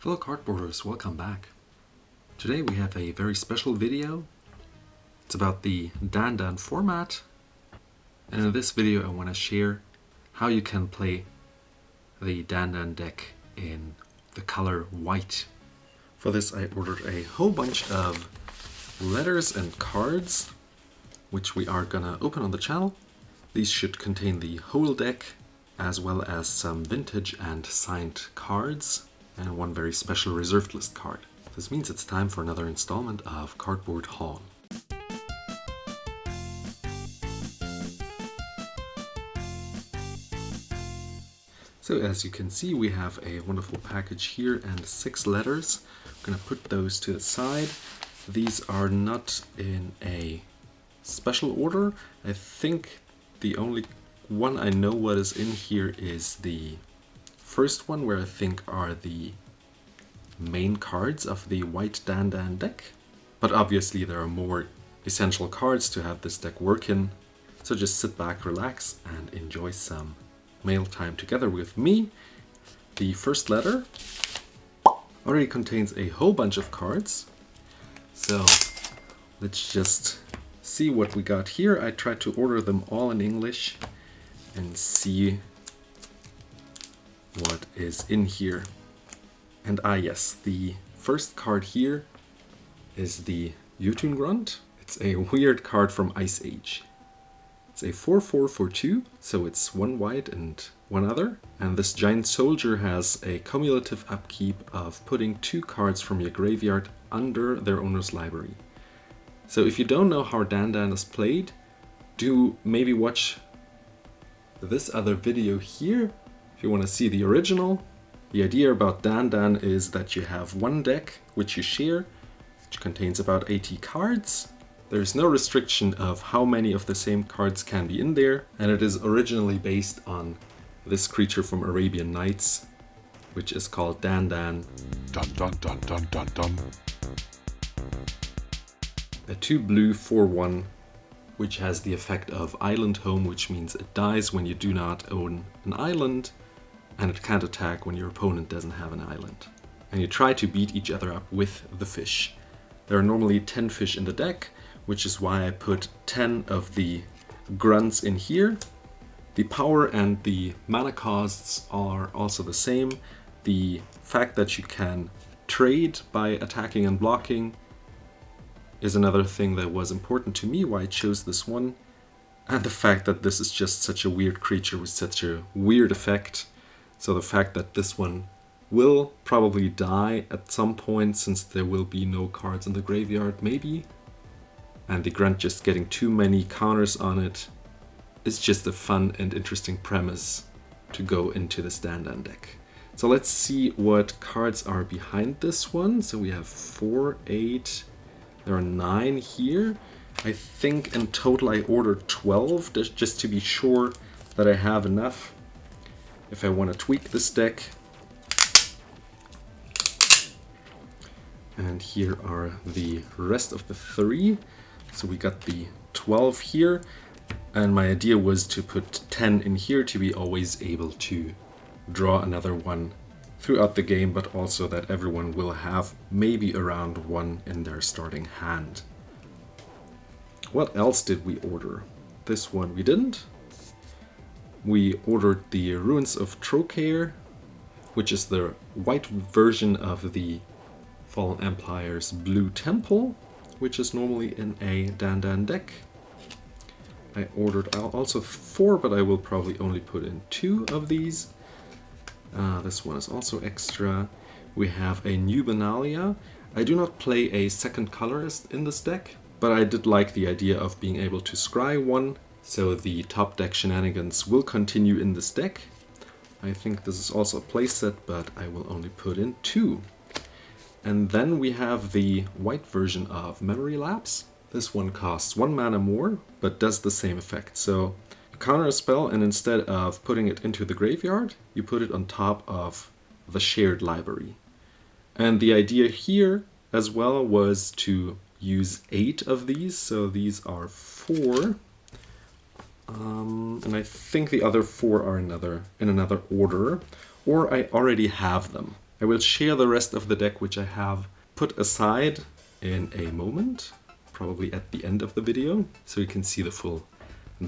Fellow cardboarders, welcome back. Today we have a very special video. It's about the DanDan format, and in this video I want to share how you can play the DanDan deck in the color white. For this I ordered a whole bunch of letters and cards, which we are gonna open on the channel. These should contain the whole deck, as well as some vintage and signed cards, and one very special reserved list card. This means it's time for another installment of Cardboard Haul. So as you can see, we have a wonderful package here and 6 letters. I'm gonna put those to the side. These are not in a special order. I think the only one I know what is in here is the first one, where I think are the main cards of the White Dandân deck. But obviously there are more essential cards to have this deck work in. So just sit back, relax, and enjoy some mail time together with me. The first letter already contains a whole bunch of cards. So let's just see what we got here. I tried to order them all in English and see what is in here. And yes, the first card here is the Jötun Jötun. It's a weird card from Ice Age. It's a 4/4 for 2, so it's 1 white and 1 other. And this giant soldier has a cumulative upkeep of putting 2 cards from your graveyard under their owner's library. So if you don't know how DanDan is played, do maybe watch this other video here if you want to see the original. The idea about DanDan is that you have one deck which you share, which contains about 80 cards. There's no restriction of how many of the same cards can be in there, and it is originally based on this creature from Arabian Nights, which is called DanDan. Dun dun dun dun dun dun. A 2 blue 4/1, which has the effect of Island Home, which means it dies when you do not own an island, and it can't attack when your opponent doesn't have an island. And you try to beat each other up with the fish. There are normally 10 fish in the deck, which is why I put 10 of the grunts in here. The power and the mana costs are also the same. The fact that you can trade by attacking and blocking is another thing that was important to me, why I chose this one. And the fact that this is just such a weird creature with such a weird effect. So the fact that this one will probably die at some point, since there will be no cards in the graveyard, maybe. And the grunt just getting too many counters on it is just a fun and interesting premise to go into this DanDan deck. So let's see what cards are behind this one. So we have 4, 8, there are 9 here. I think in total I ordered 12, just to be sure that I have enough if I want to tweak this deck. And here are the rest of the 3. So we got the 12 here, and my idea was to put 10 in here to be always able to draw another one throughout the game, but also that everyone will have maybe around 1 in their starting hand. What else did we order? This one we didn't. We ordered the Ruins of Trocaire, which is the white version of the Fallen Empire's Blue Temple, which is normally in a DanDan deck. I ordered also 4, but I will probably only put in 2 of these. This one is also extra. We have a new Benalia. I do not play a second colorist in this deck, but I did like the idea of being able to scry one, so the top deck shenanigans will continue in this deck. I think this is also a playset, but I will only put in 2. And then we have the white version of Memory Lapse. This one costs 1 mana more, but does the same effect. So you counter a spell, and instead of putting it into the graveyard, you put it on top of the shared library. And the idea here as well was to use 8 of these, so these are 4. And I think the other 4 are in another order, or I already have them. I will share the rest of the deck which I have put aside in a moment, probably at the end of the video, so you can see the full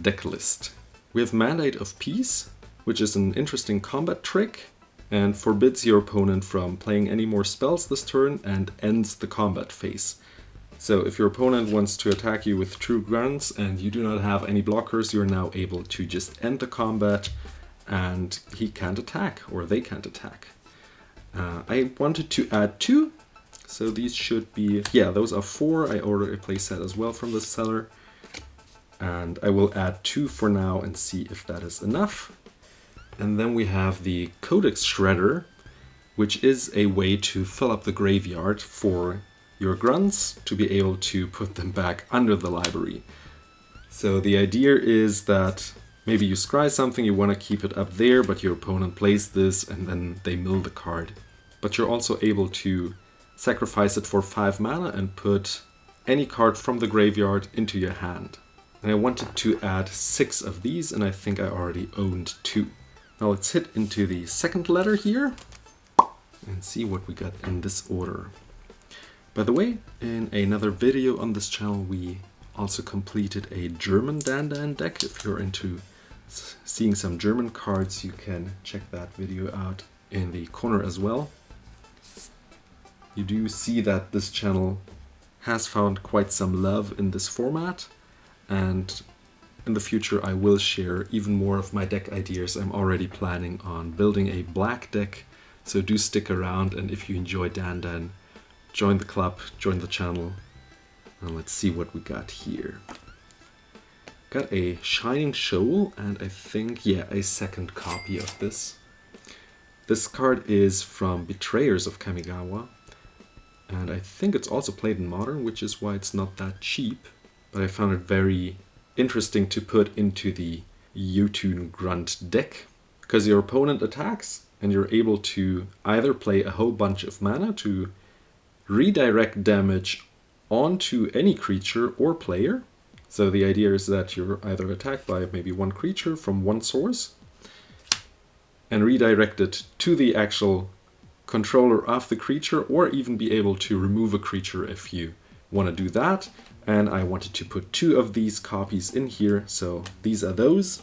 deck list. We have Mandate of Peace, which is an interesting combat trick and forbids your opponent from playing any more spells this turn and ends the combat phase. So if your opponent wants to attack you with true grunts and you do not have any blockers, you're now able to just end the combat and he can't attack, or they can't attack. I wanted to add 2, so these should be, yeah, those are 4. I ordered a playset as well from the seller. And I will add 2 for now and see if that is enough. And then we have the Codex Shredder, which is a way to fill up the graveyard for your grunts to be able to put them back under the library. So the idea is that maybe you scry something, you want to keep it up there, but your opponent plays this and then they mill the card. But you're also able to sacrifice it for 5 mana and put any card from the graveyard into your hand. And I wanted to add 6 of these, and I think I already owned 2. Now let's hit into the second letter here and see what we got in this order. By the way, in another video on this channel we also completed a German DanDan deck. If you're into seeing some German cards, you can check that video out in the corner as well. You do see that this channel has found quite some love in this format, and in the future I will share even more of my deck ideas. I'm already planning on building a black deck, so do stick around, and if you enjoy DanDan, join the club, join the channel, and let's see what we got here. Got a Shining Shoal, and I think, yeah, a second copy of this. This card is from Betrayers of Kamigawa, and I think it's also played in Modern, which is why it's not that cheap, but I found it very interesting to put into the Jötun Grunt deck, because your opponent attacks, and you're able to either play a whole bunch of mana to redirect damage onto any creature or player. So the idea is that you're either attacked by maybe one creature from one source and redirect it to the actual controller of the creature, or even be able to remove a creature if you want to do that. And I wanted to put 2 of these copies in here, so these are those.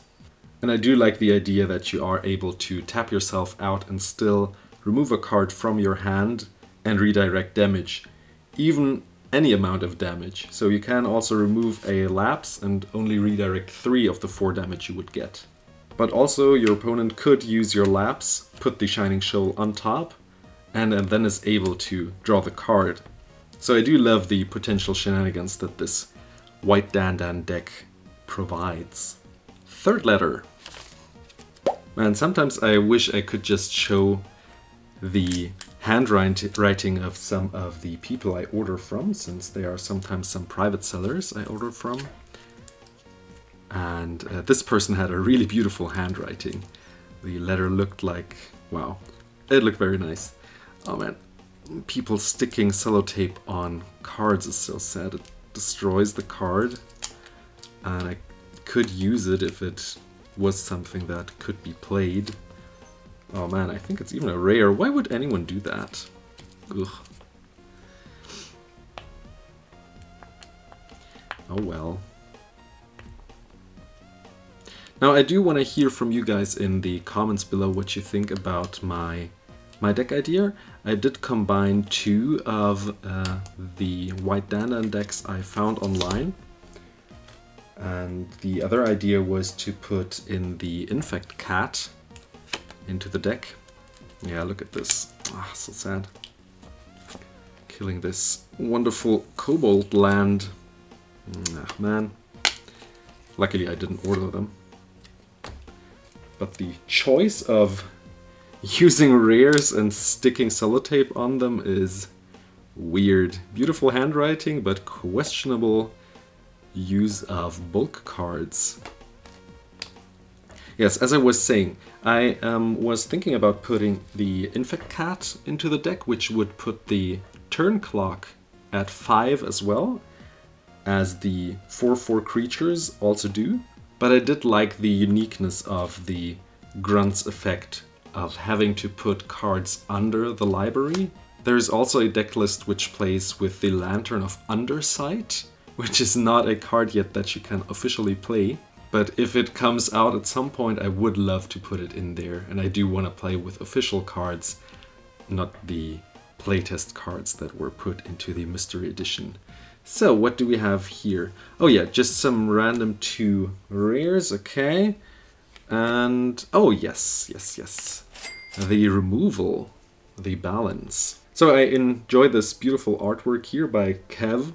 And I do like the idea that you are able to tap yourself out and still remove a card from your hand and redirect damage, even any amount of damage. So you can also remove a lapse and only redirect 3 of the 4 damage you would get. But also your opponent could use your lapse, put the Shining Shoal on top, and then is able to draw the card. So I do love the potential shenanigans that this White Dandân deck provides. Third letter. Man, sometimes I wish I could just show the handwriting of some of the people I order from, since they are sometimes some private sellers I order from. And this person had a really beautiful handwriting. The letter looked like, wow, it looked very nice. Oh man, people sticking sellotape on cards is so sad. It destroys the card, and I could use it if it was something that could be played. Oh man, I think it's even a rare. Why would anyone do that? Ugh. Oh well. Now I do want to hear from you guys in the comments below what you think about my deck idea. I did combine 2 of the White Dandân decks I found online. And the other idea was to put in the Infect Cat into the deck. Yeah, look at this. Ah, so sad. Killing this wonderful Kobold land. Ah, man. Luckily I didn't order them. But the choice of using rares and sticking sellotape on them is weird. Beautiful handwriting, but questionable use of bulk cards. Yes, as I was saying, I was thinking about putting the Infect Cat into the deck, which would put the turn clock at 5 as well, as the 4/4 creatures also do. But I did like the uniqueness of the Grunts effect of having to put cards under the library. There's also a deck list which plays with the Lantern of Undersight, which is not a card yet that you can officially play. But if it comes out at some point, I would love to put it in there. And I do want to play with official cards, not the playtest cards that were put into the Mystery Edition. So what do we have here? Oh yeah, just some random 2 rares, okay. And, oh yes. The removal, the balance. So I enjoy this beautiful artwork here by Kev.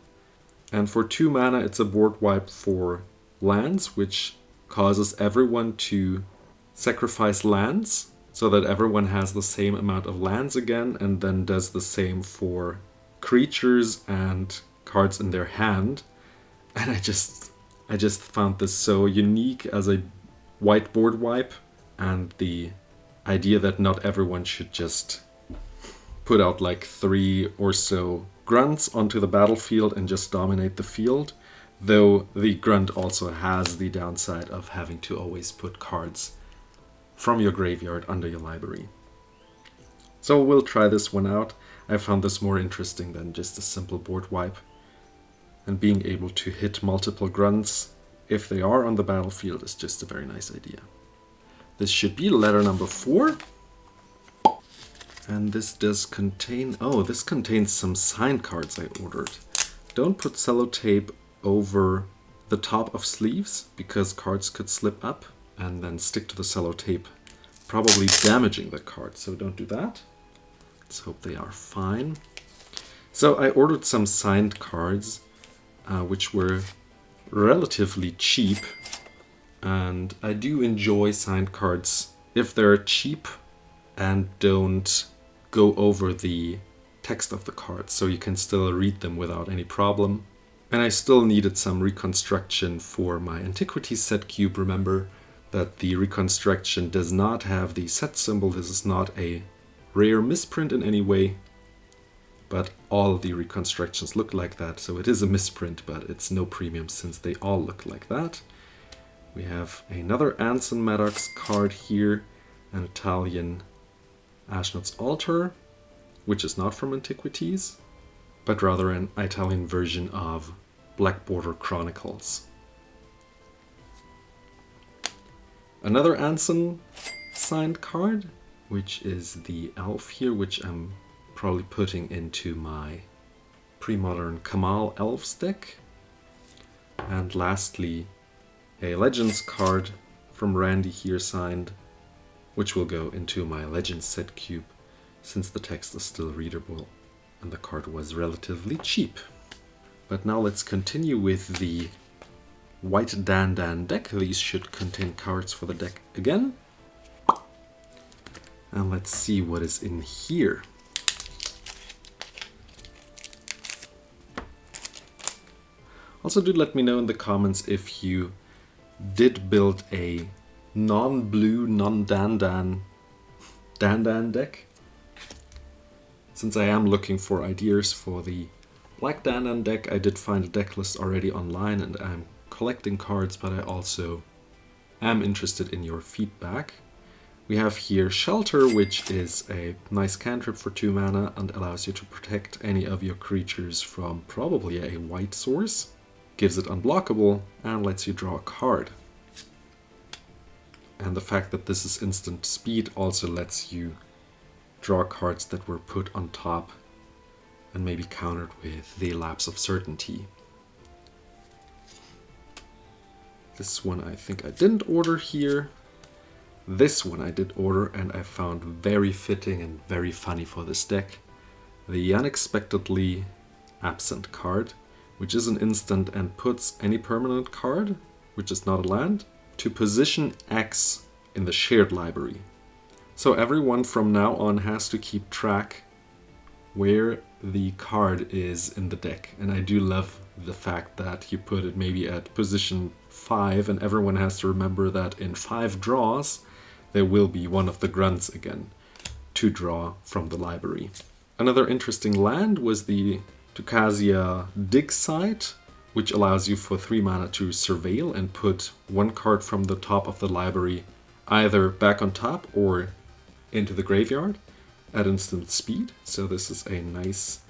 And for 2 mana, it's a board wipe for lands, which causes everyone to sacrifice lands so that everyone has the same amount of lands again, and then does the same for creatures and cards in their hand. And I just found this so unique as a white board wipe, and the idea that not everyone should just put out like 3 or so grunts onto the battlefield and just dominate the field, though the grunt also has the downside of having to always put cards from your graveyard under your library. So we'll try this one out. I found this more interesting than just a simple board wipe, and being able to hit multiple grunts if they are on the battlefield is just a very nice idea. This should be letter number 4. And this does contain, oh, this contains some signed cards I ordered. Don't put sellotape over the top of sleeves, because cards could slip up and then stick to the sellotape, probably damaging the card, so don't do that. Let's hope they are fine. So I ordered some signed cards, which were relatively cheap, and I do enjoy signed cards if they're cheap and don't go over the text of the cards, so you can still read them without any problem. And I still needed some reconstruction for my Antiquities set cube. Remember that the reconstruction does not have the set symbol. This is not a rare misprint in any way, but all the reconstructions look like that, so it is a misprint, but it's no premium since they all look like that. We have another Anson Maddox card here, an Italian Ashnod's Altar, which is not from Antiquities, but rather an Italian version of Black Border Chronicles. Another Anson signed card, which is the elf here, which I'm probably putting into my premodern Kamal elves deck. And lastly, a Legends card from Randy here signed, which will go into my Legends set cube, since the text is still readable and the card was relatively cheap. But now let's continue with the White Dandân deck. These should contain cards for the deck again. And let's see what is in here. Also, do let me know in the comments if you did build a non-blue, non-DanDan DanDan deck. Since I am looking for ideas for the Black DanDan deck, I did find a deck list already online and I'm collecting cards, but I also am interested in your feedback. We have here Shelter, which is a nice cantrip for 2 mana and allows you to protect any of your creatures from probably a white source. Gives it unblockable and lets you draw a card. And the fact that this is instant speed also lets you draw cards that were put on top and maybe countered with the Lapse of Certainty. This one I think I didn't order here. This one I did order and I found very fitting and very funny for this deck. The Unexpectedly Absent card, which is an instant and puts any permanent card, which is not a land, to position X in the shared library. So everyone from now on has to keep track where the card is in the deck. And I do love the fact that you put it maybe at position 5 and everyone has to remember that in 5 draws there will be one of the grunts again to draw from the library. Another interesting land was the Tucasia Dig Site, which allows you for 3 mana to surveil and put 1 card from the top of the library either back on top or into the graveyard at instant speed. So this is a nice,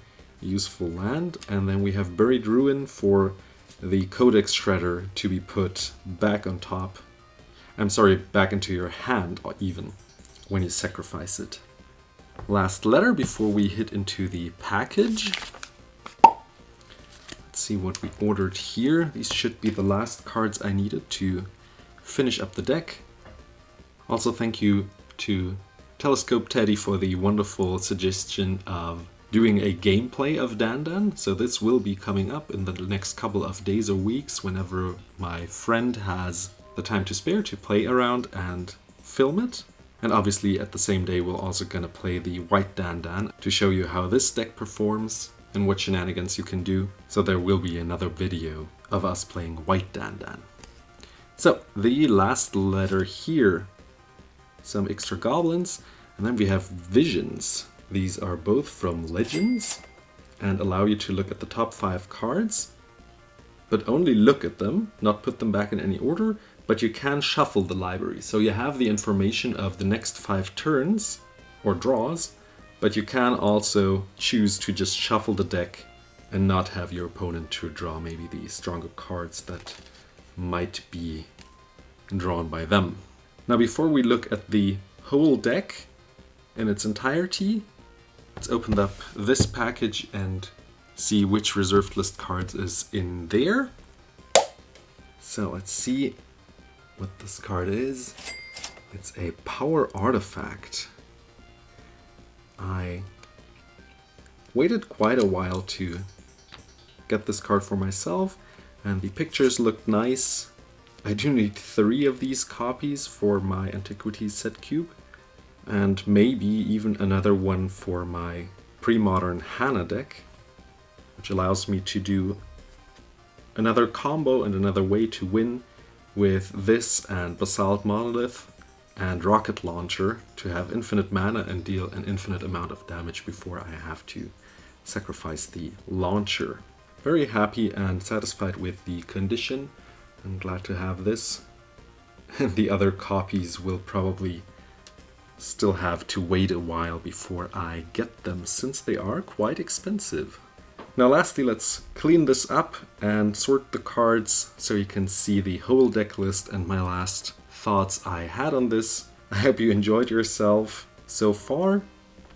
useful land. And then we have Buried Ruin for the Codex Shredder to be put back on top. I'm sorry, back into your hand even when you sacrifice it. Last letter before we hit into the package. Let's see what we ordered here. These should be the last cards I needed to finish up the deck. Also thank you to Telescope Teddy for the wonderful suggestion of doing a gameplay of DanDan. So this will be coming up in the next couple of days or weeks whenever my friend has the time to spare to play around and film it. And obviously at the same day we're also gonna play the White Dandân to show you how this deck performs and what shenanigans you can do. So there will be another video of us playing White Dandân. So the last letter here, some extra goblins, and then we have visions. These are both from Legends and allow you to look at the top 5 cards, but only look at them, not put them back in any order, but you can shuffle the library. So you have the information of the next 5 turns or draws, but you can also choose to just shuffle the deck and not have your opponent to draw maybe the stronger cards that might be drawn by them. Now before we look at the whole deck in its entirety, let's open up this package and see which reserved list cards is in there. So let's see what this card is. It's a power artifact. I waited quite a while to get this card for myself, and the pictures looked nice. I do need 3 of these copies for my Antiquities set cube, and maybe even another one for my premodern Hana deck, which allows me to do another combo and another way to win with this and Basalt Monolith and Rocket Launcher to have infinite mana and deal an infinite amount of damage before I have to sacrifice the launcher. Very happy and satisfied with the condition. I'm glad to have this. And the other copies will probably still have to wait a while before I get them, since they are quite expensive. Now lastly, let's clean this up and sort the cards so you can see the whole deck list and my last thoughts I had on this. I hope you enjoyed yourself so far,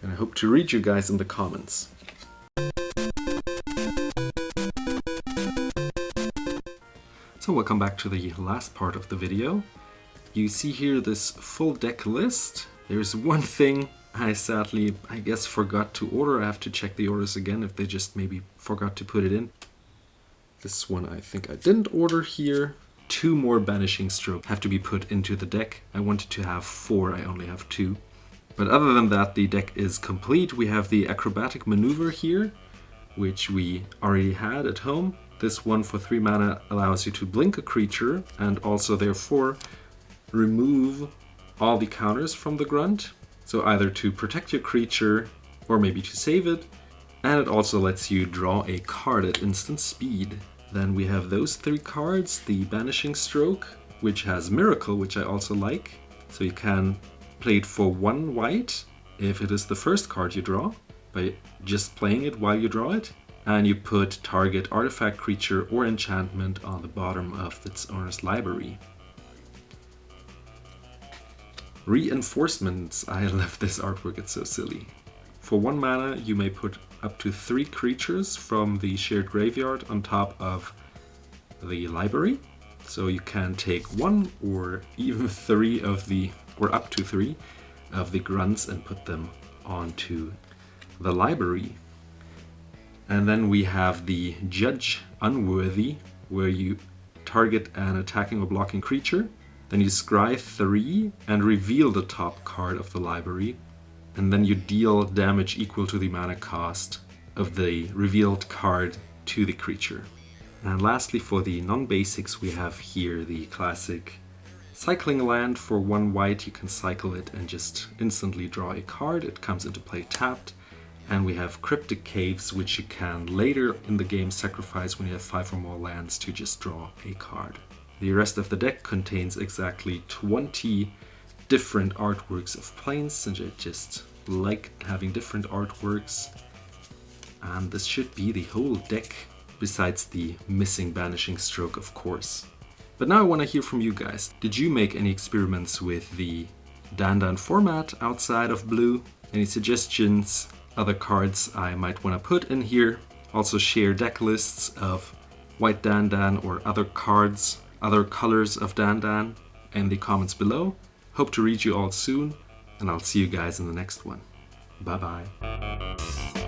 and I hope to read you guys in the comments. So welcome back to the last part of the video. You see here this full deck list. There's one thing I sadly, I guess, forgot to order. I have to check the orders again if they just maybe forgot to put it in. This one I think I didn't order here. 2 more Banishing Stroke have to be put into the deck. I wanted to have 4, I only have 2. But other than that, the deck is complete. We have the Acrobatic Maneuver here, which we already had at home. This one for 3 mana allows you to blink a creature and also therefore remove all the counters from the grunt. So either to protect your creature or maybe to save it. And it also lets you draw a card at instant speed. Then we have those 3 cards, the Banishing Stroke, which has Miracle, which I also like. So you can play it for 1 white if it is the first card you draw, by just playing it while you draw it. And you put target artifact, creature, or enchantment on the bottom of its owner's library. Reinforcements. I love this artwork, it's so silly. For 1 mana, you may put up to 3 creatures from the shared graveyard on top of the library. So you can take 1 or even 3 of the, or up to 3 of the grunts and put them onto the library. And then we have the Judge Unworthy, where you target an attacking or blocking creature. Then you scry 3 and reveal the top card of the library. And then you deal damage equal to the mana cost of the revealed card to the creature. And lastly, for the non-basics, we have here the classic cycling land. For 1 white, you can cycle it and just instantly draw a card. It comes into play tapped. And we have Cryptic Caves, which you can later in the game sacrifice when you have 5 or more lands to just draw a card. The rest of the deck contains exactly 20 different artworks of planes, since I just like having different artworks. And this should be the whole deck, besides the missing banishing stroke, of course. But now I want to hear from you guys. Did you make any experiments with the DanDan format outside of blue? Any suggestions, other cards I might want to put in here? Also share deck lists of White Dandân or other cards, other colors of DanDan in the comments below. Hope to read you all soon, and I'll see you guys in the next one. Bye bye.